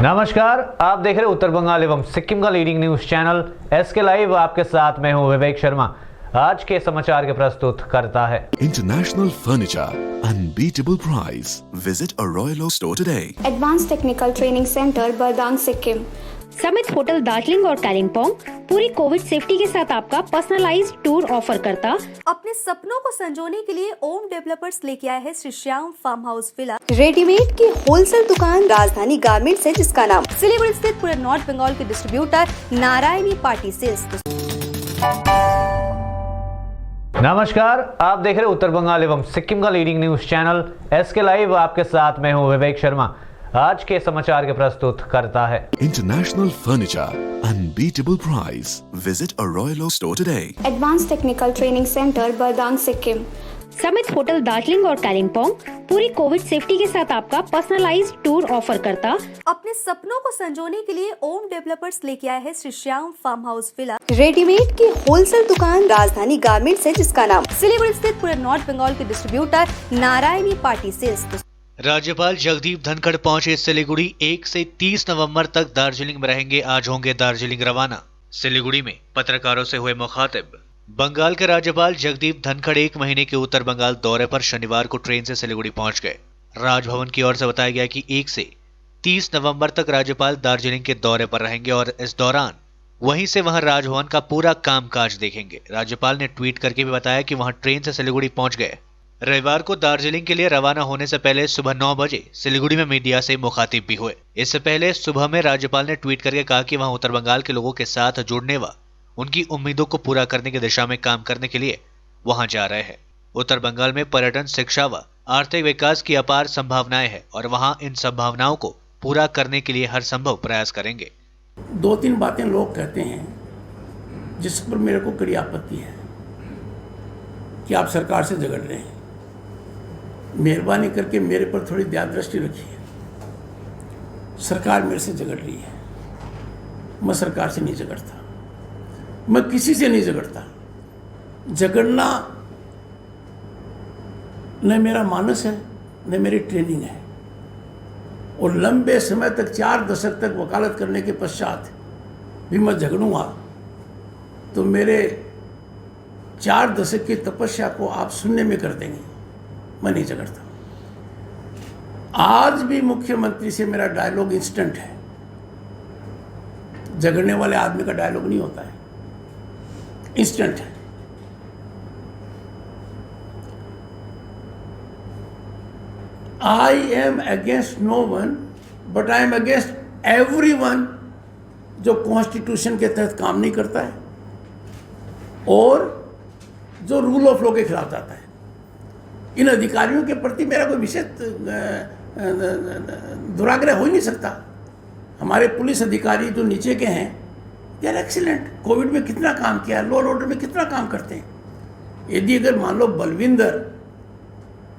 नमस्कार, आप देख रहे हैं उत्तर बंगाल एवं सिक्किम का leading news channel SK live. आपके साथ मैं हूं विवेक शर्मा। आज के समाचार के प्रस्तुत करता है international furniture, unbeatable price. Visit a Royal Oak store today. Advance technical training centre Bardang Sikkim, Summit Hotel Darjeeling और कालिम्पोंग पूरी कोविड सेफ्टी के साथ आपका पर्सनलाइज्ड टूर ऑफर करता। अपने सपनों को संजोने के लिए ओम डेवलपर्स लेके आए हैं Shri Shyam farm house villa. Readymade की होलसेल दुकान राजधानी गारमेंट्स है, जिसका नाम सिलीगुड़ी स्थित पूरे नॉर्थ बंगाल के डिस्ट्रीब्यूटर नारायणी पार्टी सेल्स। नमस्कार, आप देख रहे हैं उत्तर बंगाल एवं सिक्किम का leading news channel SK live. आपके साथ मैं हूं विवेक शर्मा। आज के समाचार के प्रस्तुत करता है international furniture, unbeatable price. Visit a Royal Oak store today. Advance technical training centre Bardang Sikkim, Summit Hotel Darjeeling और कालिम्पोंग पूरी कोविड सेफ्टी के साथ आपका पर्सनलाइज्ड टूर ऑफर करता। अपने सपनों को संजोने के लिए ओम डेवलपर्स लेके आए हैं Shri Shyam farm house villa. Readymade की होलसेल दुकान राजधानी गारमेंट्स है, जिसका नाम सिलीगुड़ी स्थित पूरे नॉर्थ बंगाल के डिस्ट्रीब्यूटर नारायणी पार्टी सेल्स। राज्यपाल जगदीप धनखड़ पहुंचे सिलीगुड़ी। 1 से 30 नवंबर तक दार्जिलिंग में रहेंगे। आज होंगे दार्जिलिंग रवाना। सिलीगुड़ी में पत्रकारों से हुए मुखातिब। बंगाल के राज्यपाल जगदीप धनखड़ 1 महीने के उत्तर बंगाल दौरे पर शनिवार को ट्रेन से सिलीगुड़ी पहुंच गए। राजभवन की ओर से बताया गया कि 1 से 30 नवंबर तक राज्यपाल दार्जिलिंग के दौरे पर रहेंगे और इस दौरान वहीं से वहां राजभवन का पूरा कामकाज देखेंगे। राज्यपाल ने ट्वीट करके भी बताया कि वहां ट्रेन से सिलीगुड़ी पहुंच गए। रविवार को दार्जिलिंग के लिए रवाना होने से पहले सुबह 9 बजे सिलीगुड़ी में मीडिया से मुखातिब भी हुए। इससे पहले सुबह में राज्यपाल ने ट्वीट करके कहा कि वहां उत्तर बंगाल के लोगों के साथ जुड़ने व उनकी उम्मीदों को पूरा करने की दिशा में काम करने के लिए वहां जा रहे हैं। उत्तर बंगाल में पर्यटन, शिक्षा व आर्थिक विकास की अपार संभावनाएं हैं और वहां इन संभावनाओं को पूरा करने के लिए हर संभव प्रयास करेंगे। 2-3 बातें लोग कहते हैं जिस पर मेरे को कड़ी आपत्ति है कि आप सरकार से झगड़ रहे हैं। मेहरबानी करके मेरे पर थोड़ी दया दृष्टि रखिए। सरकार मेरे से झगड़ रही है, मैं सरकार से नहीं झगड़ता, मैं किसी से नहीं झगड़ता। झगड़ना न मेरा मानस है न मेरी ट्रेनिंग है। और लंबे समय तक 4 दशक तक वकालत करने के पश्चात भी मैं झगड़ूंगा तो मेरे 4 दशक की तपस्या को आप शून्य में कर देंगे। मैं नहीं झगड़ता। आज भी मुख्यमंत्री से मेरा डायलॉग इंस्टेंट है। झगड़ने वाले आदमी का डायलॉग नहीं होता है, इंस्टेंट है। I am against no one but I am against everyone जो कॉन्स्टिट्यूशन के तहत काम नहीं करता है और जो रूल ऑफ लॉ के खिलाफ जाता है। इन अधिकारियों के प्रति मेरा कोई विशेष दुराग्रह हो ही नहीं सकता। हमारे पुलिस अधिकारी जो नीचे के हैं दे आर एक्सीलेंट। कोविड में कितना काम किया, लॉ एंड ऑर्डर में कितना काम करते हैं। यदि अगर मान लो बलविंदर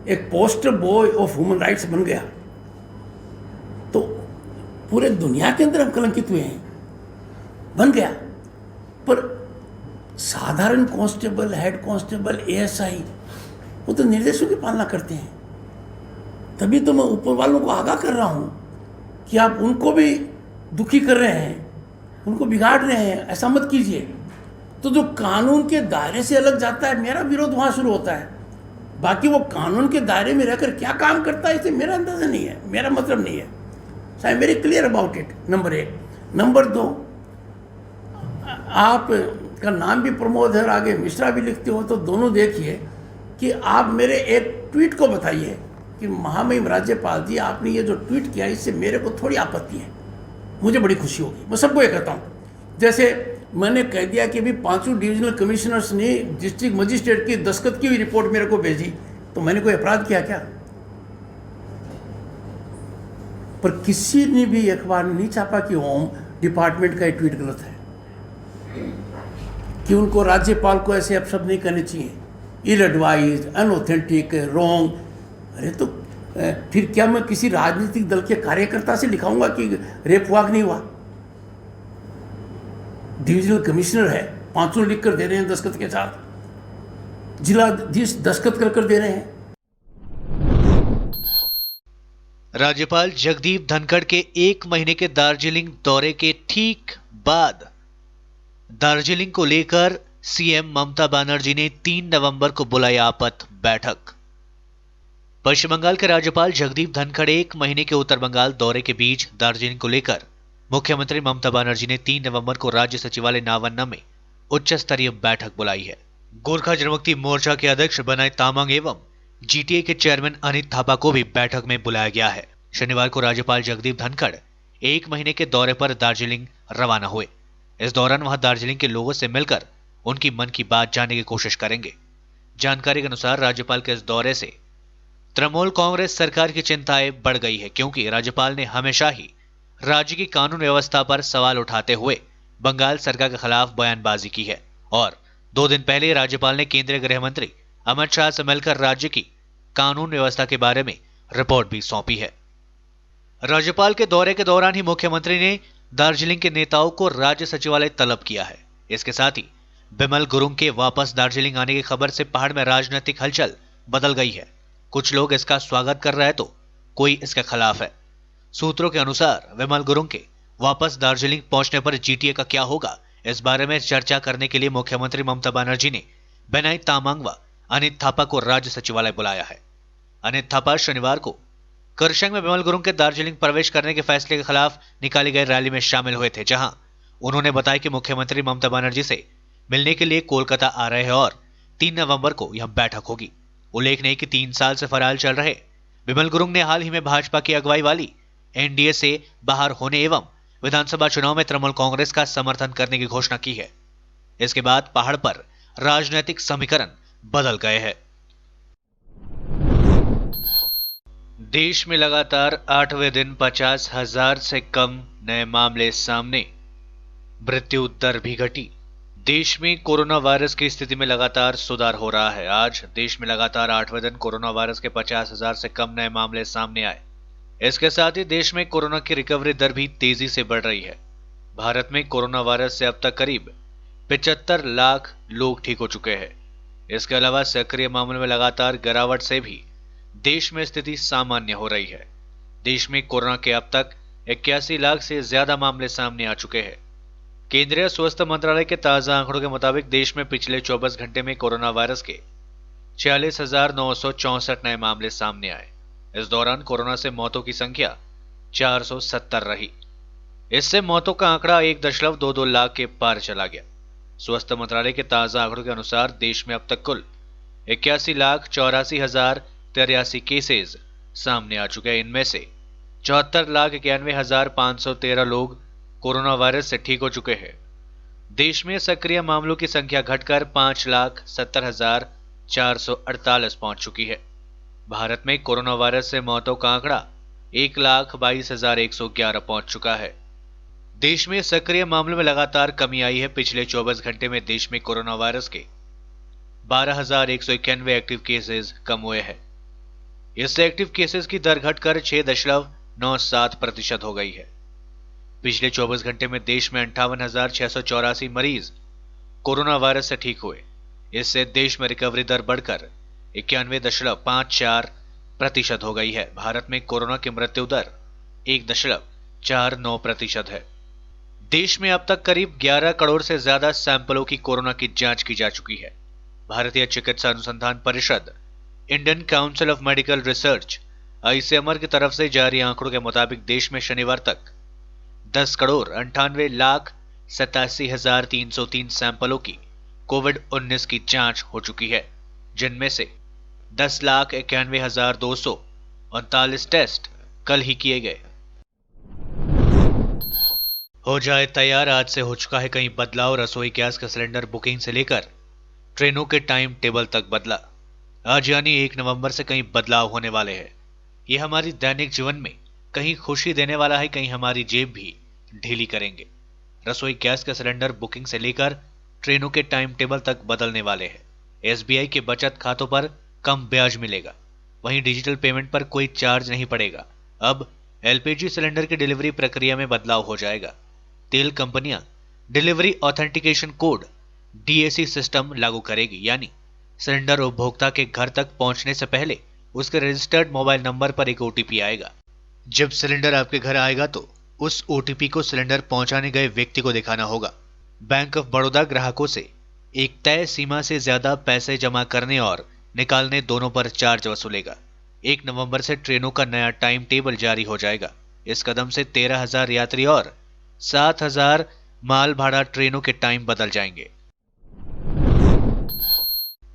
एक poster boy of human rights बन गया तो पूरे दुनिया के अंदर हम कलंकित हुए हैं, बन गया। पर साधारण कांस्टेबल, हेड कांस्टेबल, ASI वो तो निर्देशों की पालना करते हैं। तभी तो मैं ऊपर वालों को आगाह कर रहा हूँ कि आप उनको भी दुखी कर रहे हैं, उनको बिगाड़ रहे हैं, ऐसा मत कीजिए। तो जो कानून के दायरे से अलग जाता है, मेरा विरोध वहाँ शुरू होता है। बाकी वो कानून के दायरे में रहकर क्या काम करता है इसे मेरा अंदाजा नहीं है, मेरा मतलब नहीं है। So I am very clear about it, number 1। Number 2, आप का नाम भी प्रमोद है और आगे मिश्रा भी लिखते हो, तो दोनों देखिए कि आप मेरे एक ट्वीट को बताइए कि महामहिम राज्यपाल जी आपने ये जो ट्वीट किया इससे मेरे को थोड़ी आपत्ति है, मुझे बड़ी खुशी होगी। मैं सबको ये कहता हूँ। जैसे मैंने कह दिया कि अभी 5 डिविजनल कमिश्नर्स ने डिस्ट्रिक्ट मजिस्ट्रेट की दस्तखत की हुई रिपोर्ट मेरे को भेजी, तो मैंने कोई अपराध किया क्या? पर किसी ने भी अखबार में नहीं छापा कि होम डिपार्टमेंट का ये ट्वीट गलत है, कि उनको राज्यपाल को ऐसे अपशब्द नहीं करने चाहिए, इल एडवाइज, अनऑथेंटिक, रॉन्ग। अरे तो फिर क्या मैं किसी राजनीतिक दल के कार्यकर्ता से लिखाऊंगा कि रेप हुआ कि नहीं हुआ? डिविजनल कमिश्नर है, 5 लिख कर दे रहे हैं दस्तखत के साथ, जिलाधीश दस्तखत कर दे रहे हैं। राज्यपाल जगदीप धनखड़ के 1 महीने के दार्जिलिंग दौरे के ठीक बाद दार्जिलिंग को लेकर सीएम ममता बनर्जी ने 3 नवंबर को बुलाई आपात बैठक। पश्चिम बंगाल के राज्यपाल जगदीप धनखड़ 1 महीने के उत्तर बंगाल दौरे के बीच दार्जिलिंग को लेकर मुख्यमंत्री ममता बनर्जी ने 3 नवंबर को राज्य सचिवालय नावन्ना में उच्च स्तरीय बैठक बुलाई है। गोरखा जनमुक्ति मोर्चा के अध्यक्ष बनाए तामांग एवं जीटीए के चेयरमैन अनित थापा को भी बैठक में बुलाया गया है। शनिवार को राज्यपाल जगदीप धनखड़ 1 महीने के दौरे पर दार्जिलिंग रवाना हुए। इस दौरान वहां दार्जिलिंग के लोगों से मिलकर उनकी मन की बात जानने की कोशिश करेंगे। जानकारी के अनुसार राज्यपाल के इस दौरे से तृणमूल कांग्रेस सरकार की चिंताएं बढ़ गई है, क्योंकि राज्यपाल ने हमेशा ही राज्य की कानून व्यवस्था पर सवाल उठाते हुए बंगाल सरकार के खिलाफ बयानबाजी की है और 2 दिन पहले राज्यपाल ने केंद्रीय गृह मंत्री अमित शाह से मिलकर राज्य की कानून व्यवस्था के बारे में रिपोर्ट भी सौंपी है। राज्यपाल के दौरे के दौरान ही मुख्यमंत्री ने दार्जिलिंग के नेताओं को राज्य सचिवालय तलब किया है। इसके साथ ही बिमल गुरुंग के वापस दार्जिलिंग आने की खबर से पहाड़ में राजनीतिक हलचल बदल गई है। कुछ लोग इसका स्वागत कर रहे हैं तो कोई इसके खिलाफ है। सूत्रों के अनुसार विमल गुरुंग के वापस दार्जिलिंग पहुंचने पर जीटीए का क्या होगा, इस बारे में चर्चा करने के लिए मुख्यमंत्री ममता बनर्जी ने बेनाई तामांग व अनित थापा को राज्य सचिवालय बुलाया है। अनित थापा शनिवार को करशंग में विमल गुरुंग के दार्जिलिंग प्रवेश करने के फैसले के खिलाफ निकाली गई रैली में शामिल हुए थे, जहां उन्होंने बताया कि मुख्यमंत्री ममता बनर्जी से मिलने के लिए कोलकाता आ रहे हैं और 3 नवंबर को यह बैठक होगी। उल्लेखनीय कि 3 साल से फरार चल रहे विमल गुरुंग ने हाल ही में भाजपा की अगुवाई वाली एनडीए से बाहर होने एवं विधानसभा चुनाव में तृणमूल कांग्रेस का समर्थन करने की घोषणा की है। इसके बाद पहाड़ पर राजनीतिक समीकरण बदल गए हैं। देश में लगातार 8वें दिन 50,000 से कम नए मामले सामने, मृत्यु दर भी घटी। देश में कोरोना वायरस की स्थिति में लगातार सुधार हो रहा है। आज देश में लगातार 8वें दिन कोरोना वायरस के 50,000 से कम नए मामले सामने आए। इसके साथ ही देश में कोरोना की रिकवरी दर भी तेजी से बढ़ रही है। भारत में कोरोना वायरस से अब तक करीब 75 लाख लोग ठीक हो चुके हैं। इसके अलावा सक्रिय मामलों में लगातार गिरावट से भी देश में स्थिति सामान्य हो रही है। देश में कोरोना के अब तक 81 लाख से ज्यादा मामले सामने आ चुके हैं। केंद्रीय स्वास्थ्य मंत्रालय के ताजा आंकड़ों के मुताबिक देश में पिछले 24 घंटे में कोरोना वायरस के 46,964 नए मामले सामने आए। इस दौरान कोरोना से मौतों की संख्या 470 रही। इससे मौतों का आंकड़ा 1.22 लाख के पार चला गया। स्वास्थ्य मंत्रालय के ताजा आंकड़ों के अनुसार देश में अब तक कुल 81,84,083 केसेस सामने आ चुके हैं। इनमें से 74,91,513 लोग कोरोना वायरस से ठीक हो चुके हैं। देश में सक्रिय मामलों की संख्या घटकर 5,70,448 पहुंच चुकी है। भारत में कोरोना वायरस से मौतों का आंकड़ा 1,22,111 पहुंच चुका है। देश में सक्रिय मामलों में लगातार कमी आई है। पिछले 24 घंटे में देश में कोरोना वायरस के 12,191 एक्टिव केसेस कम हुए हैं। इससे एक्टिव केसेस की दर घटकर 6.97% हो गई है। पिछले 24 घंटे में देश में 58,684 मरीज कोरोना वायरस से ठीक हुए। इससे देश में रिकवरी दर बढ़कर 91.54% हो गई है। भारत में कोरोना की मृत्यु दर 1.49% है। देश में अब तक करीब 11 करोड़ से ज्यादा सैंपलों की कोरोना की जांच की जा चुकी है। भारतीय चिकित्सा अनुसंधान परिषद, Indian council of medical research ICMR की तरफ से जारी आंकड़ों के मुताबिक देश में शनिवार तक 10,98,87,303 सैंपलों की कोविड-19 की जांच हो चुकी है, जिनमें से 10,91,239 टेस्ट कल ही किए गए। हो जाए तैयार, आज से हो चुका है कई बदलाव। रसोई गैस का सिलेंडर बुकिंग से लेकर ट्रेनों के टाइम टेबल तक बदला। आज यानी 1 नवंबर से कई बदलाव होने वाले हैं। ये हमारी दैनिक जीवन में कहीं खुशी देने वाला है, कहीं हमारी जेब भी ढीली करेंगे। रसोई गैस का सिलेंडर बुकिंग से लेकर ट्रेनों के टाइम टेबल तक बदलने वाले हैं। एसबीआई के बचत खातों पर कम ब्याज मिलेगा। वहीं डिजिटल पेमेंट पर कोई चार्ज नहीं पड़ेगा। अब एलपीजी सिलेंडर की डिलीवरी प्रक्रिया में बदलाव हो जाएगा। तेल कंपनियां delivery authentication code DAC system लागू करेगी, यानी सिलेंडर उपभोक्ता के घर तक पहुंचने से पहले उसके रजिस्टर्ड मोबाइल नंबर पर एक ओटीपी आएगा। जब सिलेंडर आपके घर आएगा तो उस ओटीपी को सिलेंडर पहुंचाने गए व्यक्ति को दिखाना होगा। बैंक ऑफ बड़ौदा ग्राहकों से एक तय सीमा से ज्यादा पैसे जमा करने और निकालने दोनों पर चार्ज वसूलेगा। 1 नवंबर से ट्रेनों का नया टाइम टेबल जारी हो जाएगा। इस कदम से 13,000 यात्री और 7,000 माल भाड़ा ट्रेनों के टाइम बदल जाएंगे।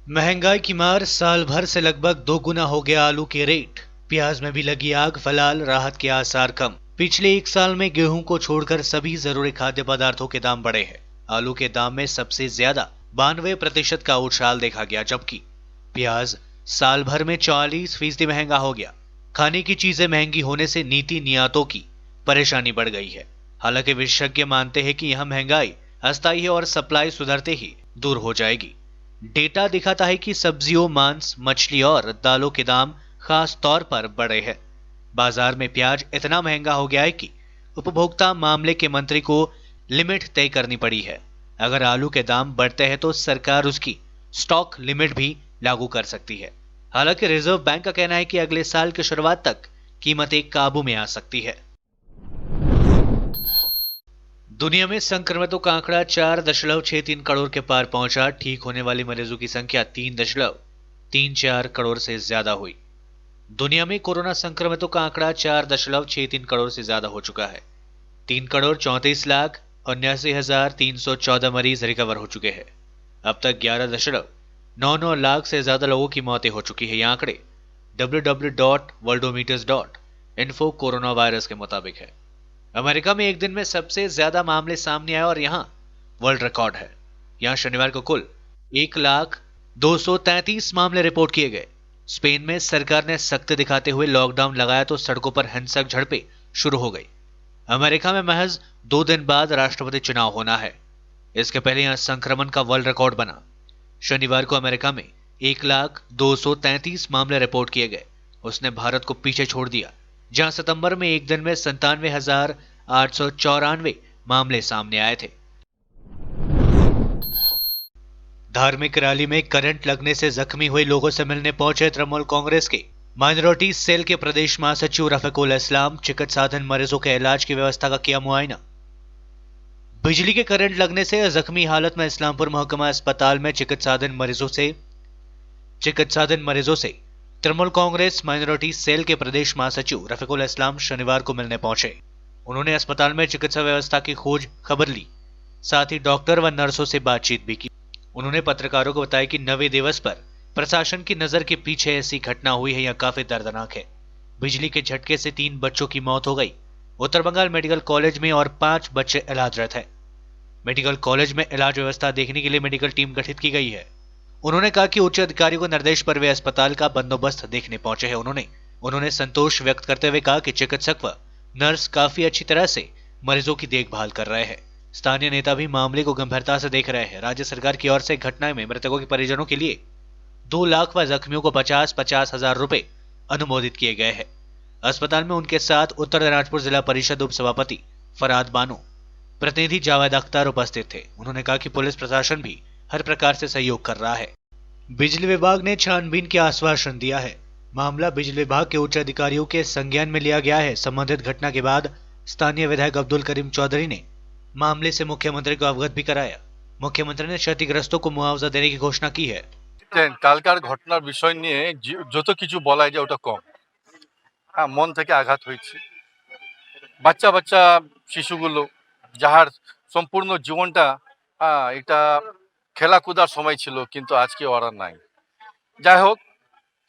महंगाई की मार, साल भर से लगभग 2 गुना हो गया आलू के रेट। प्याज में भी लगी आग, फिलहाल राहत के आसार कम। पिछले 1 साल में गेहूं को छोड़कर सभी जरूरी खाद्य पदार्थों के दाम बढ़े हैं। आलू के दाम में सबसे ज्यादा 92% का उछाल देखा गया, जबकि प्याज साल भर में 40% महंगा हो गया। खाने की चीजें महंगी होने से नीति नियातों की परेशानी बढ़ गई है। हालांकि विशेषज्ञ मानते हैं कि यह महंगाई अस्थायी है और सप्लाई सुधरते ही दूर हो जाएगी। डेटा दिखाता है कि सब्जियों, मांस, मछली और दालों के दाम खास तौर पर बढ़े हैं। बाजार में प्याज इतना महंगा हो गया है कि उपभोक्ता मामले के मंत्री को लिमिट तय करनी पड़ी है। अगर आलू के दाम बढ़ते हैं तो सरकार उसकी स्टॉक लिमिट भी लागू कर सकती है। हालांकि रिजर्व बैंक का कहना है कि अगले साल की शुरुआत तक कीमतें काबू में आ सकती है। दुनिया में संक्रमितों का आंकड़ा 4.63 करोड़ के पार पहुंचा। ठीक होने वाले मरीजों की संख्या 3.34 करोड़ से ज्यादा हुई। दुनिया में कोरोना संक्रमितों का आंकड़ा 4.63 करोड़ से ज्यादा हो चुका है। 3,34,79,314 मरीज रिकवर हो चुके हैं। अब तक 11.99 लाख से ज्यादा लोगों की मौतें हो चुकी है। ये आंकड़े www.worldometers.info कोरोना वायरस के मुताबिक है। अमेरिका में एक दिन में सबसे ज्यादा मामले सामने आए और यहां वर्ल्ड रिकॉर्ड है। यहां शनिवार को कुल 1,233 मामले रिपोर्ट किए गए। स्पेन में सरकार ने सख्ती दिखाते हुए लॉकडाउन लगाया तो सड़कों पर हिंसक झड़पें शुरू हो गई। अमेरिका में महज 2 दिन बाद राष्ट्रपति चुनाव होना है। इसके पहले यहां संक्रमण का वर्ल्ड रिकॉर्ड बना। शनिवार को अमेरिका में 1,233 मामले रिपोर्ट किए गए। उसने भारत को पीछे छोड़ दिया, जहां सितंबर में एक दिन में 97,894 मामले सामने आए थे। धार्मिक रैली में करंट लगने से जख्मी हुए लोगों से मिलने पहुंचे तृणमूल कांग्रेस के माइनॉरिटी सेल के प्रदेश महासचिव रफीकुल इस्लाम। चिकित्साधीन मरीजों के इलाज की व्यवस्था का किया मुआयना। बिजली के करंट लगने से जख्मी हालत में इस्लामपुर महकमा अस्पताल में चिकित्साधीन मरीजों से तृणमूल कांग्रेस माइनॉरिटी सेल के प्रदेश महासचिव रफीकुल इस्लाम शनिवार को मिलने पहुंचे। उन्होंने अस्पताल में चिकित्सा व्यवस्था की खोज खबर ली, साथ ही डॉक्टर व नर्सों से बातचीत भी की। उन्होंने पत्रकारों को बताया कि 9वें दिवस पर प्रशासन की नजर के पीछे ऐसी घटना हुई है, यह काफी दर्दनाक है। बिजली के झटके से 3 बच्चों की मौत हो गई। उत्तर बंगाल मेडिकल कॉलेज में और 5 बच्चे इलाजरत हैं। मेडिकल कॉलेज में इलाज व्यवस्था देखने के लिए मेडिकल टीम गठित की गई है। उन्होंने कहा कि उच्च अधिकारियों को निर्देश पर वे अस्पताल का बंदोबस्त देखने पहुंचे हैं। उन्होंने संतोष व्यक्त करते हुए कहा कि चिकित्सक व नर्स काफी अच्छी तरह से मरीजों की देखभाल कर रहे हैं। स्थानीय नेता भी मामले को गंभीरता से देख रहे हैं। राज्य सरकार की ओर से घटना में मृतकों के परिजनों के लिए 2 लाख व जख्मियों को 50-50 हजार रुपए अनुमोदित किए गए हैं। अस्पताल में उनके साथ उत्तर दिनाजपुर जिला परिषद उप सभापति फराद बानो, प्रतिनिधि जावेद अख्तर उपस्थित थे। उन्होंने कहा कि पुलिस प्रशासन भी हर प्रकार से सहयोग कर रहा है। बिजली विभाग ने छानबीन के आश्वासन दिया है। मामला बिजली विभाग के उच्च अधिकारियों के संज्ञान में लिया गया है। संबंधित घटना के बाद स्थानीय विधायक अब्दुल करीम चौधरी ने मामले से मुख्यमंत्री को अवगत भी कराया। मुख्यमंत्री ने क्षतिग्रस्तों को मुआवजा देने की घोषणा की है। কালকার ঘটনার বিষয় নিয়ে যত কিছু বলা যায় ওটা কম। হ্যাঁ, মন থেকে আঘাত হয়েছে। বাচ্চা বাচ্চা শিশুগুলো যাহার সম্পূর্ণ জীবনটা এটা খেলাকুদার সময় ছিল, কিন্তু আজকে ওরা নাই। যাই হোক,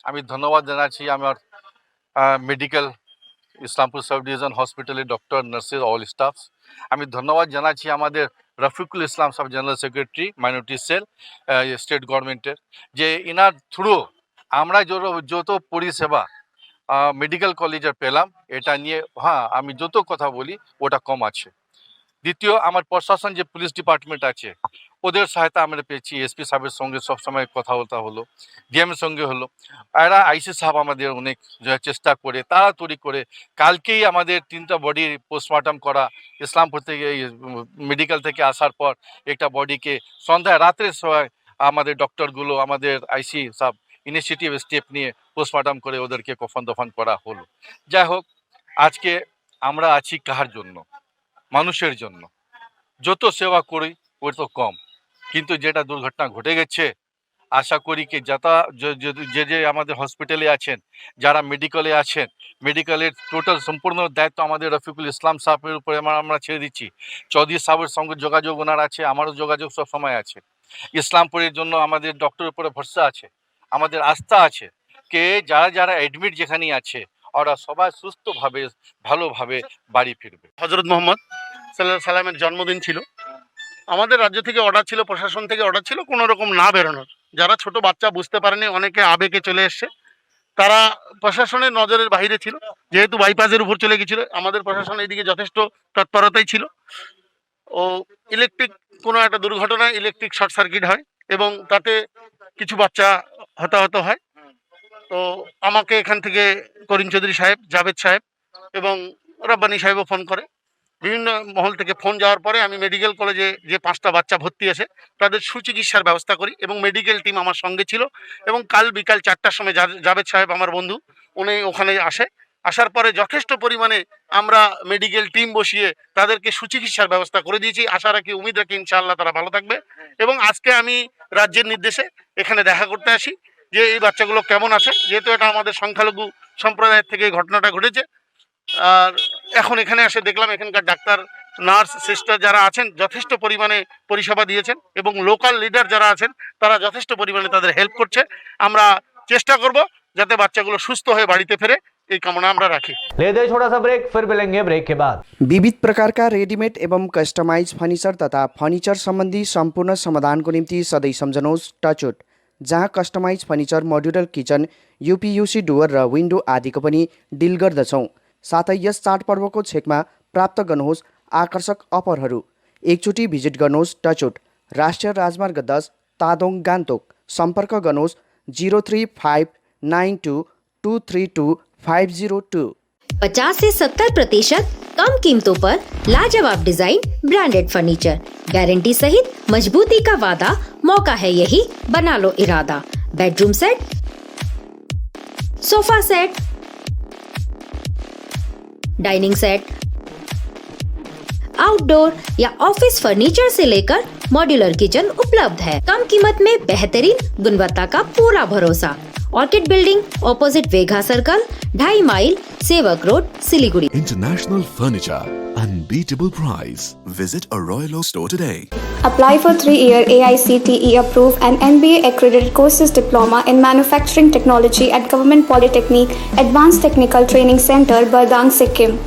আমি ধন্যবাদ জানাচ্ছি আমার মেডিকেল ইসলামপুর সাব ডিভিশন হসপিটালে ডক্টর, নার্সেস, অল স্টাফস। আমি ধন্যবাদ জানাচ্ছি আমাদের রফিকুল ইসলাম সাহেব, general secretary minority sell state গভর্নমেন্টের, যে ইনার থ্রু আমরা যত পরিষেবা মেডিকেল কলেজের পেলাম, এটা নিয়ে আমি যত কথা বলি ওটা কম আছে। দ্বিতীয়, আমার প্রশাসন যে পুলিশ ডিপার্টমেন্ট আছে ওদের সহায়তা আমরা পেয়েছি। এসপি সাহেবের সঙ্গে সবসময় কথা বলতে হলো, ডিএমের সঙ্গে হলো। এরা আইসি সাহেব আমাদের অনেক চেষ্টা করে তাড়াতাড়ি করে কালকেই আমাদের 3টা বডি পোস্টমর্টম করা। ইসলামপুর থেকে মেডিকেল থেকে আসার পর একটা বডিকে সন্ধ্যায় রাত্রের সময় আমাদের ডক্টরগুলো, আমাদের আইসি সাহেব ইনিশিয়েটিভ স্টেপ নিয়ে পোস্টমর্টম করে ওদেরকে কফন দফন করা হলো। যাই হোক, আজকে আমরা আছি কাহার জন্য? মানুষের জন্য। যত সেবা করি ওর তো কম, কিন্তু যেটা দুর্ঘটনা ঘটে গেছে, আশা করি কি যে আমাদের হসপিটালে আছেন, যারা মেডিকেলে আছেন, মেডিকেলের টোটাল সম্পূর্ণ দায়িত্ব আমাদের রফিকুল ইসলাম সাহেবের উপরে আমরা ছেড়ে দিচ্ছি। চৌধুরী সাহেবের সঙ্গে যোগাযোগ ওনার আছে, আমারও যোগাযোগ সব সময় আছে। ইসলামপুরের জন্য আমাদের ডক্টরের উপরে ভরসা আছে, আমাদের আস্থা আছে কে যারা অ্যাডমিট যেখানে আছে ওরা সবাই সুস্থভাবে ভালোভাবে বাড়ি ফিরবে। হজরত মোহাম্মদ সাল্লাল্লাহু সাল্লামের জন্মদিন ছিল, আমাদের রাজ্য থেকে অর্ডার ছিল, প্রশাসন থেকে অর্ডার ছিল কোনো রকম না বেরোনোর। যারা ছোট বাচ্চা বুঝতে পারেনি, অনেকে আবেগে চলে এসছে, তারা প্রশাসনের নজরের বাইরে ছিল। যেহেতু বাইপাসের উপর চলে গেছিল, আমাদের প্রশাসন এইদিকে যথেষ্ট তৎপরতাই ছিল। ও ইলেকট্রিক কোনো একটা দুর্ঘটনায় ইলেকট্রিক শর্ট সার্কিট হয় এবং তাতে কিছু বাচ্চা হতাহত হয়। তো আমাকে এখান থেকে করিম চৌধুরী সাহেব, জাভেদ সাহেব এবং রব্বানি সাহেবও ফোন করে। বিভিন্ন মহল থেকে ফোন যাওয়ার পরে আমি মেডিকেল কলেজে যে 5টা বাচ্চা ভর্তি আছে তাদের সুচিকিৎসার ব্যবস্থা করি এবং মেডিকেল টিম আমার সঙ্গে ছিল। এবং কাল বিকাল 4টার সময় জাভেদ সাহেব আমার বন্ধু, উনি ওখানে আসার পরে যথেষ্ট পরিমাণে আমরা মেডিকেল টিম বসিয়ে তাদেরকে সুচিকিৎসার ব্যবস্থা করে দিয়েছি। আশা রাখি, উমিদ রাখি ইনশাআল্লাহ তারা ভালো থাকবে। এবং আজকে আমি রাজ্যের নির্দেশে এখানে দেখা করতে আসি যে এই বাচ্চাগুলো কেমন আছে, যেহেতু এটা আমাদের সংখ্যালঘু সম্প্রদায়ের থেকে ঘটনাটা ঘটেছে। আর এখন এখানে এসে দেখলাম এখানকার ডাক্তার, নার্স, সিস্টার যারা আছেন যথেষ্ট পরিমাণে পরিষেবা দিয়েছেন এবং লোকাল লিডার যারা আছেন তারা যথেষ্ট পরিমাণে তাদের হেল্প করছে। আমরা চেষ্টা করব যাতে বাচ্চাগুলো সুস্থ হয়ে বাড়িতে ফেরে, এই কামনা আমরা রাখি। लेते हैं छोटा सा ब्रेक, फिर मिलेंगे ब्रेक के बाद। विविध प्रकार का रेडीमेड एवं कस्टमाइज फर्नीचर तथा फर्नीचर संबंधी संपूर्ण समाधान को निम्ति सधैँ सम्झनुहोस् टचवुड, जहाँ कस्टमाइज फर्नीचर, मोड्युलर किचन, यूपीयूसी डुवर र विन्डो आदिको पनि डिल गर्दछौँ। साथै यस चाडपर्वको छेकमा प्राप्त गर्नुहोस् आकर्षक अफरहरू। एकचोटि भिजिट गर्नुहोस् टचवुड, राष्ट्रिय राजमार्ग 10, तादोङ, गान्तोक। सम्पर्क गर्नुहोस् 035922322502। 50 से 70% कम कीमतों पर लाजवाब डिजाइन, ब्रांडेड फर्नीचर, गारंटी सहित मजबूती का वादा। मौका है यही, बना लो इरादा। Bedroom set, sofa set, dining set, outdoor या ऑफिस फर्नीचर से लेकर मॉड्यूलर किचन उपलब्ध है। कम कीमत में बेहतरीन गुणवत्ता का पूरा भरोसा। Orchid Building, opposite Vega circle, 2.5 mile, Sevoke road, Siliguri. International Furniture, unbeatable price. Visit a Royal Oak store today. Apply for 3-year AICTE approved and MBA accredited courses diploma in manufacturing technology at Government Polytechnic Advanced Technical Training Center, Bardang, Sikkim.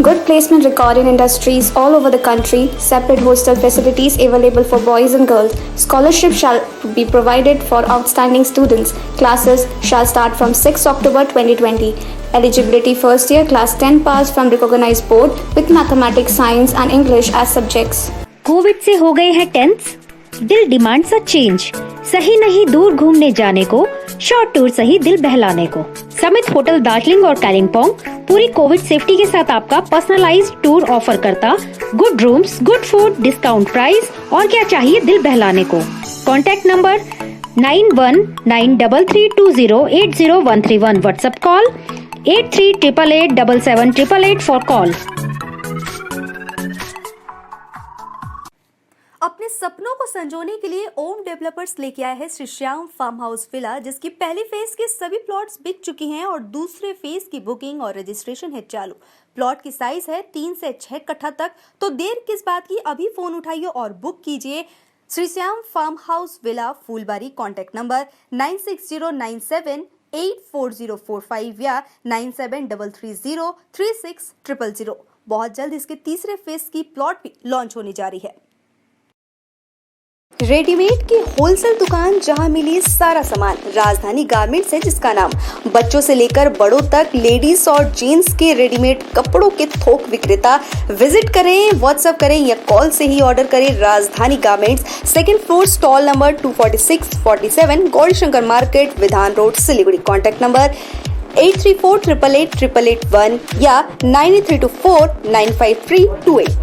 Good placement record in industries all over the country. Separate hostel facilities available for boys and girls. Scholarship shall be provided for outstanding students. Classes shall start from 6 October 2020. Eligibility: first year class 10 pass from recognized board with mathematics, science and English as subjects. Covid से हो गए हैं tense, दिल demands a change. सही नहीं दूर घूमने जाने को, शॉर्ट टूर सही दिल बहलाने को। समित होटल दार्जिलिंग और कालिम्पोंग पूरी कोविड सेफ्टी के साथ आपका पर्सनलाइज्ड टूर ऑफर करता। Good rooms, good food, discount price और क्या चाहिए दिल बहलाने को। Contact number 919332080131। WhatsApp call 8388877888 for call. अपने सपनों को संजोने के लिए ओम डेवलपर्स लेके आया है Shri Shyam farm house villa, जिसकी पहली फेज के सभी प्लॉट्स बिक चुकी हैं और दूसरे फेज की बुकिंग और रजिस्ट्रेशन है चालू। प्लॉट की साइज है 3 से 6 कट्ठा तक, तो देर किस बात की, अभी फोन उठाइए और बुक कीजिए। Shri Shyam farm house villa, Phulbari. Contact number 9609784045 या 9733036000। बहुत जल्द इसके तीसरे फेज की प्लॉट भी लॉन्च होने जा रही है। रेडीमेड की होलसेल दुकान जहां मिली सारा सामान, राजधानी गारमेंट्स है जिसका नाम। बच्चों से लेकर बड़ों तक लेडीज और जेंट्स के रेडीमेड कपड़ों के थोक विक्रेता। विजिट करें, व्हाट्सएप करें या कॉल से ही ऑर्डर करें। राजधानी garments, 2nd floor, stall number 246-47, Gaurishankar market, विधान रोड, सिलीगुड़ी। कॉन्टैक्ट नंबर 8348888881 या 9324953328।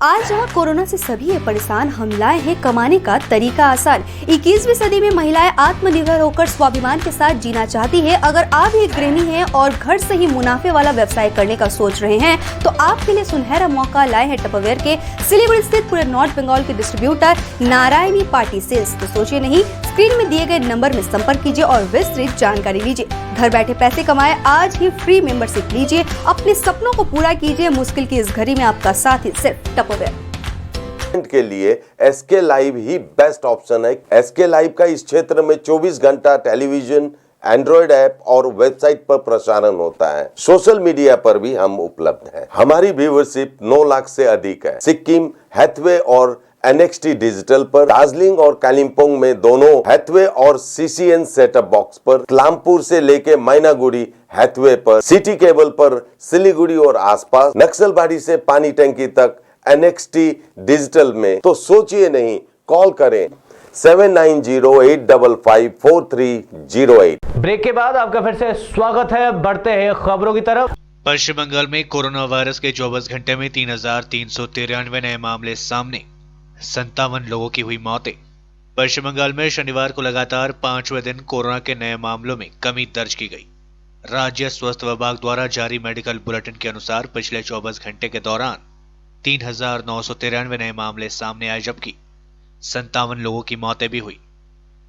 आज जहाँ कोरोना से सभी है परेशान, हम लाए हैं कमाने का तरीका आसान। 21वीं सदी में महिलाएं आत्मनिर्भर होकर स्वाभिमान के साथ जीना चाहती है। अगर आप एक गृहिणी हैं और घर से ही मुनाफे वाला व्यवसाय करने का सोच रहे हैं तो आपके लिए सुनहरा मौका लाए हैं टपरवेयर के सिलीगुड़ी स्थित पूरे नॉर्थ बंगाल के डिस्ट्रीब्यूटर नारायणी पार्टी सेल्स। तो सोचिए नहीं, स्क्रीन में दिए गए नंबर में संपर्क कीजिए और विस्तृत जानकारी लीजिए। घर बैठे पैसे कमाए, आज ही फ्री मेंबरशिप लीजिए, अपने सपनों को पूरा कीजिए। मुश्किल की इस घड़ी में आपका साथ ही सिर्फ टपरवेयर के लिए एसके लाइव ही बेस्ट ऑप्शन है। एसके लाइव का इस क्षेत्र में 24 घंटा टेलीविजन, एंड्रॉइड ऐप और वेबसाइट पर प्रसारण होता है। सोशल मीडिया पर भी हम उपलब्ध हैं। हमारी व्यूवरशिप 9 लाख से अधिक है। सिक्किम, हैथवे और NXT डिजिटल पर, दार्जिलिंग और कालिम्पोंग में दोनों हैथवे और CCN सेटअप बॉक्स पर, क्लामपुर से लेके मैनागुड़ी हैथवे पर, सिटी केबल पर सिलीगुड़ी और आसपास, नक्सलबाड़ी से पानी टंकी तक NXT डिजिटल में। तो सोचिए नहीं, कॉल करें 7908554308। ब्रेक के बाद आपका फिर से स्वागत है। बढ़ते हैं खबरों की तरफ। पश्चिम बंगाल में कोरोना वायरस के 24 घंटे में 3,393 नए मामले सामने, 57 लोगों की हुई मौतें। पश्चिम बंगाल में शनिवार को लगातार 5वें दिन कोरोना के नए मामलों में कमी दर्ज की गई। राज्य स्वास्थ्य विभाग द्वारा जारी मेडिकल बुलेटिन के अनुसार पिछले 24 घंटे के दौरान 3,993 नए मामले सामने आए, जबकि 57 लोगों की मौतें भी हुई।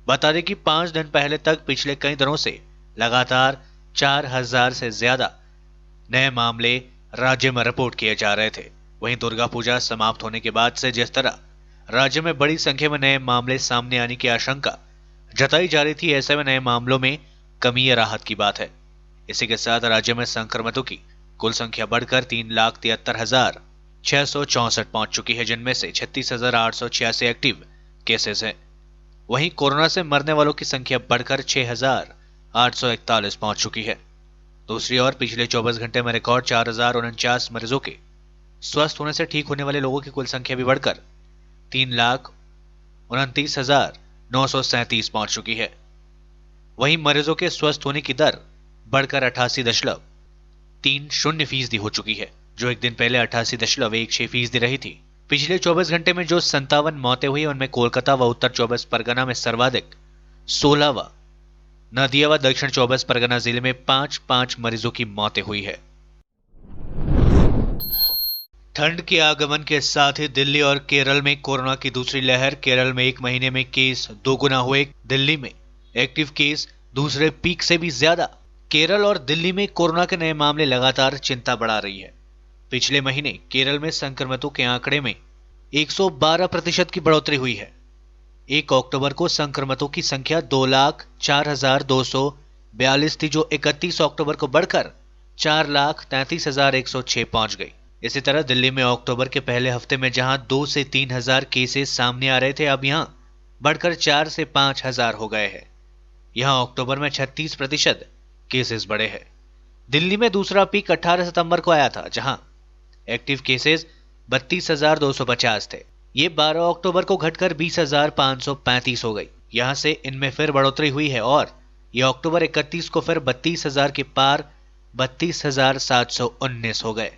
बता दें कि 5 दिन पहले तक पिछले कई दिनों से लगातार 4,000 से ज्यादा नए मामले राज्य में रिपोर्ट किए जा रहे थे। वहीं दुर्गा पूजा समाप्त होने के बाद से जिस तरह राज्य में बड़ी संख्या में नए मामले सामने आने की आशंका जताई जा रही थी, ऐसे में नए मामलों में कमी या राहत की बात है। इसी के साथ राज्य में संक्रमितों की कुल संख्या बढ़कर 3,73,664 पहुंच चुकी है, जिनमें से 36,886 एक्टिव केसेस हैं। वहीं कोरोना से मरने वालों की संख्या बढ़कर 6,841 पहुंच चुकी है। दूसरी ओर पिछले 24 घंटे में रिकॉर्ड 4,049 मरीजों के स्वस्थ होने से ठीक होने वाले लोगों की कुल संख्या भी बढ़कर 3,29,937 पहुंच चुकी है। वहीं मरीजों के स्वस्थ होने की दर बढ़कर 88.30% हो चुकी है, जो एक दिन पहले 88.16% रही थी। पिछले 24 घंटे में जो 57 मौतें हुई, उनमें कोलकाता व उत्तर 24 परगना में सर्वाधिक 16 व नदिया व दक्षिण 24 परगना जिले में 5-5 मरीजों की मौतें हुई है। ठंड के आगमन के साथ ही दिल्ली और केरल में कोरोना की दूसरी लहर। केरल में एक महीने में केस दोगुना हुए, दिल्ली में एक्टिव केस दूसरे पीक से भी ज्यादा। केरल और दिल्ली में कोरोना के नए मामले लगातार चिंता बढ़ा रही है। पिछले महीने केरल में संक्रमितों के आंकड़े में 112% की बढ़ोतरी हुई है। 1 अक्टूबर को संक्रमितों की संख्या 2,04,242 थी, जो 31 अक्टूबर को बढ़कर 4,33,106 पहुंच गई। इसी तरह दिल्ली में अक्टूबर के पहले हफ्ते में जहां 2 से 3,000 केसेस सामने आ रहे थे, अब यहां बढ़कर 4 से 5,000 हो गए हैं। यहां अक्टूबर में 36% केसेस बढ़े हैं। दिल्ली में दूसरा पीक 18 सितंबर को आया था, जहां एक्टिव केसेस 32,250 थे। ये 12 अक्टूबर को घटकर 20,535 हो गई। यहां से इनमें फिर बढ़ोतरी हुई है और ये अक्टूबर 31 को फिर 32,000 के पार 32,719 हो गए।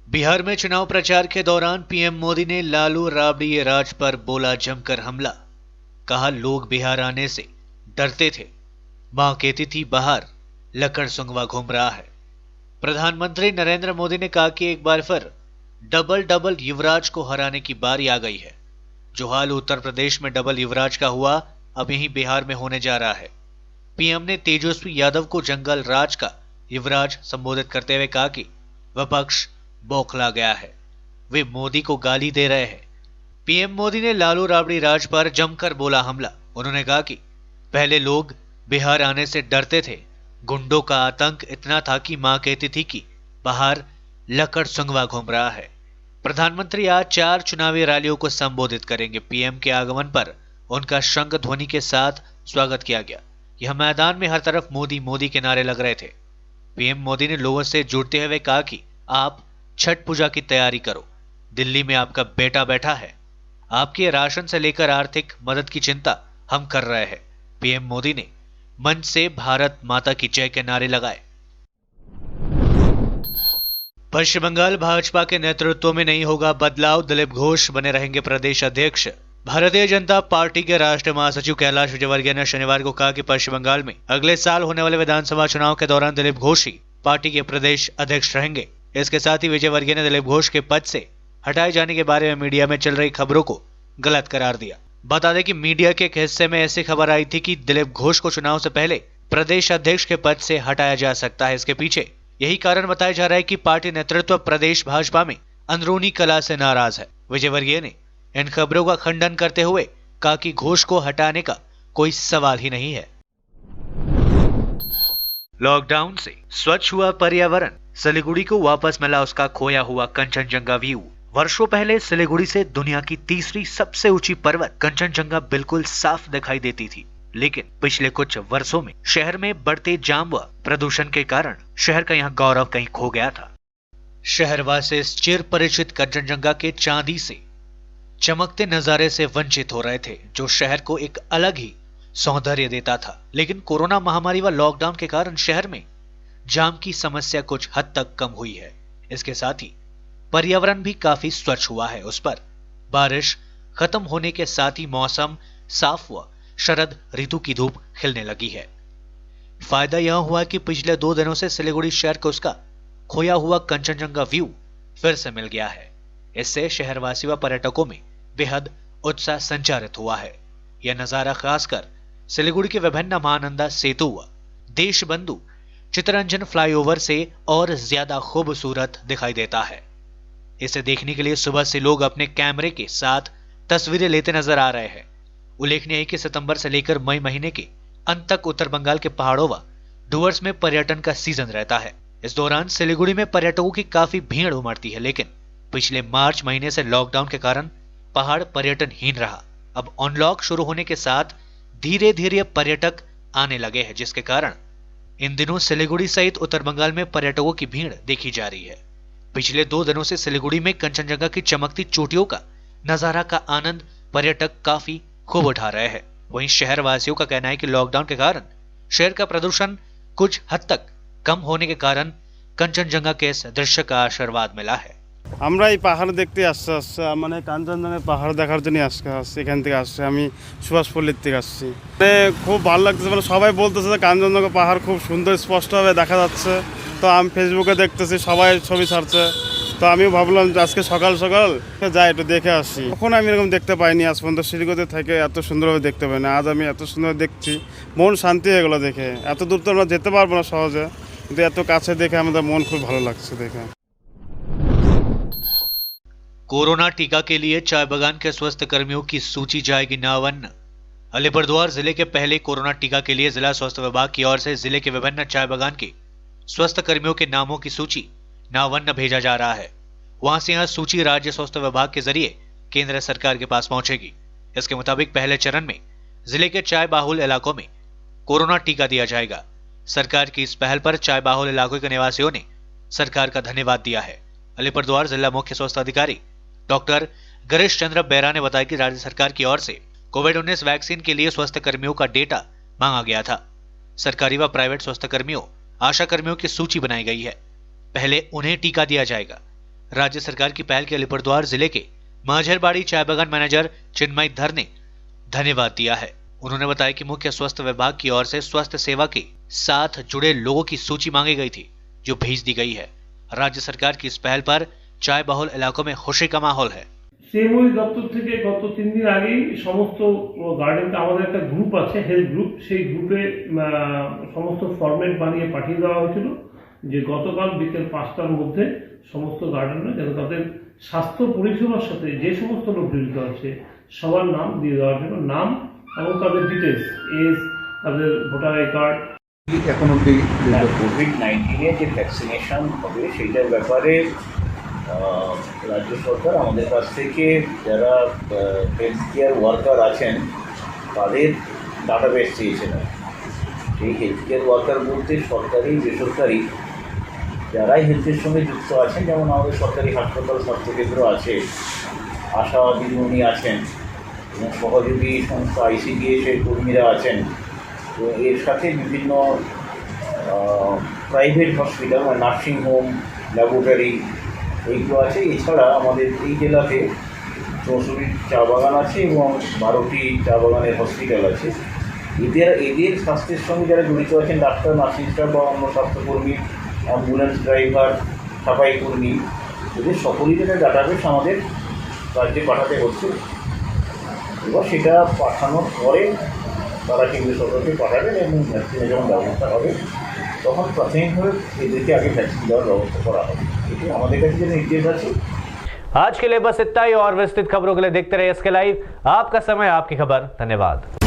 बिहार में चुनाव प्रचार के दौरान पीएम मोदी ने लालू राबड़ी राज पर बोला जमकर हमला। कहा, लोग बिहार आने से डरते थे, मां कहती थी बाहर लकड़ सुंगवा घूम रहा है। प्रधानमंत्री नरेंद्र मोदी ने कहा कि एक बार फिर डबल युवराज को हराने की बारी आ गई है। जो हाल उत्तर प्रदेश में डबल युवराज का हुआ, अब यहीं बिहार में होने जा रहा है। पीएम ने तेजस्वी यादव को जंगल राज का युवराज संबोधित करते हुए कहा कि विपक्ष बौखला गया है, वे मोदी को गाली दे रहे हैं। पीएम मोदी ने लालू राबड़ी राज पर जमकर बोला हमला। उन्होंने कहा कि पहले लोग बिहार आने से डरते थे, गुंडों का आतंक इतना था कि मां कहती थी कि बाहर लकड़ सुंगवा घूम रहा है। प्रधानमंत्री आज 4 चुनावी रैलियों को संबोधित करेंगे। पीएम के आगमन पर उनका शंख ध्वनि के साथ स्वागत किया गया। यह मैदान में हर तरफ मोदी मोदी के नारे लग रहे थे। पीएम मोदी ने लोगों से जुड़ते हुए कहा कि आप छठ पूजा की तैयारी करो, दिल्ली में आपका बेटा बैठा है, आपके राशन से लेकर आर्थिक मदद की चिंता हम कर रहे हैं। पीएम मोदी ने मंच से भारत माता की जय के नारे लगाए। पश्चिम बंगाल भाजपा के नेतृत्व में नहीं होगा बदलाव, दिलीप घोष बने रहेंगे प्रदेश अध्यक्ष। भारतीय जनता पार्टी के राष्ट्रीय महासचिव कैलाश विजयवर्गीय ने शनिवार को कहा कि पश्चिम बंगाल में अगले साल होने वाले विधानसभा चुनाव के दौरान दिलीप घोष ही पार्टी के प्रदेश अध्यक्ष रहेंगे। इसके साथ ही विजयवर्गीय ने दिलीप घोष के पद से हटाए जाने के बारे में मीडिया में चल रही खबरों को गलत करार दिया। बता दें कि मीडिया के एक हिस्से में ऐसी खबर आई थी कि दिलीप घोष को चुनाव से पहले प्रदेश अध्यक्ष के पद से हटाया जा सकता है। इसके पीछे यही कारण बताया जा रहा है कि पार्टी नेतृत्व प्रदेश भाजपा में अंदरूनी कलह से नाराज है। विजयवर्गीय ने इन खबरों का खंडन करते हुए कहा कि घोष को हटाने का कोई सवाल ही नहीं है। लॉकडाउन से स्वच्छ हुआ पर्यावरण, सिलीगुड़ी को वापस मिला उसका खोया हुआ कंचनजंगा व्यू। वर्षों पहले सिलीगुड़ी से दुनिया की तीसरी सबसे ऊंची पर्वत कंचनजंगा बिल्कुल साफ दिखाई देती थी, लेकिन पिछले कुछ वर्षों में शहर में बढ़ते जाम व प्रदूषण के कारण शहर का यहाँ गौरव कहीं खो गया था। शहरवासी इस चिर परिचित कंचनजंगा के चांदी से चमकते नजारे से वंचित हो रहे थे, जो शहर को एक अलग ही सौंदर्य देता था। लेकिन कोरोना महामारी व लॉकडाउन के कारण शहर में जाम की समस्या कुछ हद तक कम हुई है। इसके साथ ही पर्यावरण भी काफी स्वच्छ हुआ है। उस पर बारिश खत्म होने के साथ ही मौसम साफ हुआ, शरद ऋतु की धूप खिलने लगी है। फायदा यह हुआ कि पिछले 2 दिनों से सिलीगुड़ी शहर को उसका खोया हुआ कंचनजंगा व्यू फिर से मिल गया है। इससे शहरवासी व पर्यटकों में बेहद उत्साह संचारित हुआ है। यह नजारा खासकर सिलीगुड़ी के विभिन्न महानंदा सेतु व देशबंधु चितरंजन फ्लाईओवर से और ज्यादा खूबसूरत दिखाई देता है। इसे देखने के लिए सुबह से लोग अपने कैमरे के साथ तस्वीरें लेते नजर आ रहे हैं। उल्लेखनीय है कि सितंबर से लेकर मई महीने के अंत तक उत्तर बंगाल के पहाड़ों व डुवर्स में पर्यटन का सीजन रहता है। इस दौरान सिलीगुड़ी में पर्यटकों की काफी भीड़ उमड़ती है, लेकिन पिछले मार्च महीने से लॉकडाउन के कारण पहाड़ पर्यटनहीन रहा। अब अनलॉक शुरू होने के साथ धीरे धीरे पर्यटक आने लगे हैं, जिसके कारण इन दिनों सिलीगुड़ी सहित उत्तर बंगाल में पर्यटकों की भीड़ देखी जा रही है। पिछले 2 दिनों से सिलीगुड़ी में कंचनजंगा की चमकती चोटियों का नजारा का आनंद पर्यटक काफी खूब उठा रहे हैं। वहीं शहर वासियों का कहना है कि लॉकडाउन के कारण शहर का प्रदूषण कुछ हद तक कम होने के कारण कंचनजंगा के इस दृश्य का आशीर्वाद मिला है। আমরা এই পাহাড় দেখতে আসছি, মানে কাঞ্চনজঙ্ঘার পাহাড় দেখার জন্য আসছি। এখান থেকে আসছি, আমি সুভাষপল্লির থেকে আসছি। খুব ভালো লাগতেছে, মানে সবাই বলতেছে যে কাঞ্চনজঙ্ঘা পাহাড় খুব সুন্দর স্পষ্টভাবে দেখা যাচ্ছে। তো আমি ফেসবুকে দেখতেছি সবাই ছবি ছাড়ছে, তো আমিও ভাবলাম যে আজকে সকাল সকাল যাই একটু দেখে আসি। কখনো আমি এরকম দেখতে পাইনি আজ পর্যন্ত, শিলিগুড়িতে থেকে এত সুন্দরভাবে দেখতে পাইনি। আজ আমি এত সুন্দর দেখছি, মন শান্তি হয়ে গেলো দেখে। এত দূর তো আমরা যেতে পারবো না সহজে, কিন্তু এত কাছে দেখে আমাদের মন খুব ভালো লাগছে দেখে। कोरोना टीका के लिए चाय बागान के स्वास्थ्य कर्मियों की सूची जाएगी नावन्न। अलीपुरद्वार जिले के पहले कोरोना टीका के लिए जिला स्वास्थ्य विभाग की ओर से जिले के विभिन्न चाय बागान के स्वास्थ्य कर्मियों के नामों की सूची नावन्न भेजा जा रहा है। वहां से यह सूची राज्य स्वास्थ्य विभाग के जरिए केंद्र सरकार के पास पहुंचेगी। इसके मुताबिक पहले चरण में जिले के चाय बाहुल इलाकों में कोरोना टीका दिया जाएगा। सरकार की इस पहल पर चाय बाहुल इलाकों के निवासियों ने सरकार का धन्यवाद दिया है। अलीपुरद्वार जिला मुख्य स्वास्थ्य अधिकारी डॉक्टर गिरीश चंद्र बेरा ने बताया कि राज्य सरकार की ओर से कोविड-19 वैक्सीन के लिए स्वास्थ्य कर्मियों का डेटा मांगा गया था। सरकारी व प्राइवेट स्वास्थ्य कर्मियों, आशा कर्मियों की सूची बनाई गई है। पहले उन्हें टीका दिया जाएगा। राज्य सरकार की पहल के अलीपुरद्वार जिले के माझरबाड़ी चाय बागान मैनेजर चिन्मय धर ने धन्यवाद दिया है। उन्होंने बताया कि मुख्य स्वास्थ्य विभाग की ओर से स्वास्थ्य सेवा के साथ जुड़े लोगों की सूची मांगी गई थी, जो भेज दी गई है। राज्य सरकार की इस पहल पर चाय बहुल इलाकों में खुशी का माहौल है। সিএমওই দপ্তর থেকে গত 3 দিন আগেই সমস্ত গার্ডেনটা আমাদের একটা গ্রুপ আছে, হেলথ গ্রুপ, সেই গ্রুপে সমস্ত ফরম্যাট বানিয়ে পাঠিয়ে দেওয়া হয়েছিল যে গতকাল বিকেল 5টার মধ্যে সমস্ত গার্ডেনরা যেন তাদের স্বাস্থ্য পরিষেবার সাথে যে সমস্ত লোক জড়িত আছে সবার নাম দিয়ে দেওয়ার জন্য, নাম এবং তাদের ডিটেলস, এজ, তাদের ভোটার আই কার্ড। এখন অব্দি কোভিড-19 যে ভ্যাকসিনেশন হবে সেইটার ব্যাপারে রাজ্য সরকার আমাদের কাছ থেকে যারা হেলথ কেয়ার ওয়ার্কার আছেন তাদের ডাটাবেস চেয়েছিলেন। সেই হেলথ কেয়ার ওয়ার্কার বলতে সরকারি বেসরকারি যারাই হেলথের সঙ্গে যুক্ত আছেন, যেমন আমাদের সরকারি হাসপাতাল স্বাস্থ্যকেন্দ্র আছে, আশা দিদিমণি আছেন এবং সহযোগী সংস্থা ICDS-এর কর্মীরা আছেন। তো এর সাথে বিভিন্ন private hospital, nursing home, laboratory এইগুলো আছে। এছাড়া আমাদের এই জেলাতে 64 চা বাগান আছে এবং 12টি চা বাগানের হসপিটাল আছে। এদের স্বাস্থ্যের সঙ্গে যারা জড়িত আছেন, ডাক্তার, নার্সিং স্টাফ বা অন্য স্বাস্থ্যকর্মী, অ্যাম্বুলেন্স ড্রাইভার, সাফাই কর্মী, এদের সকলেই একটা ডাটাবেস আমাদের রাজ্যে পাঠাতে হচ্ছে। এবার সেটা পাঠানোর পরে তারা কেন্দ্রীয় সরকারকে পাঠাবেন এবং ভ্যাকসিনের যখন ব্যবস্থা হবে তখন প্রাথমিকভাবে এদেরকে আগে ভ্যাকসিন দেওয়ার ব্যবস্থা করা হবে। এটি আমাদের কাছে যে নির্দেশ আছে। आज के लिए बस इतना ही, और विस्तृत खबरों के लिए देखते रहिए एसके लाइव। आपका समय, आपकी खबर। धन्यवाद।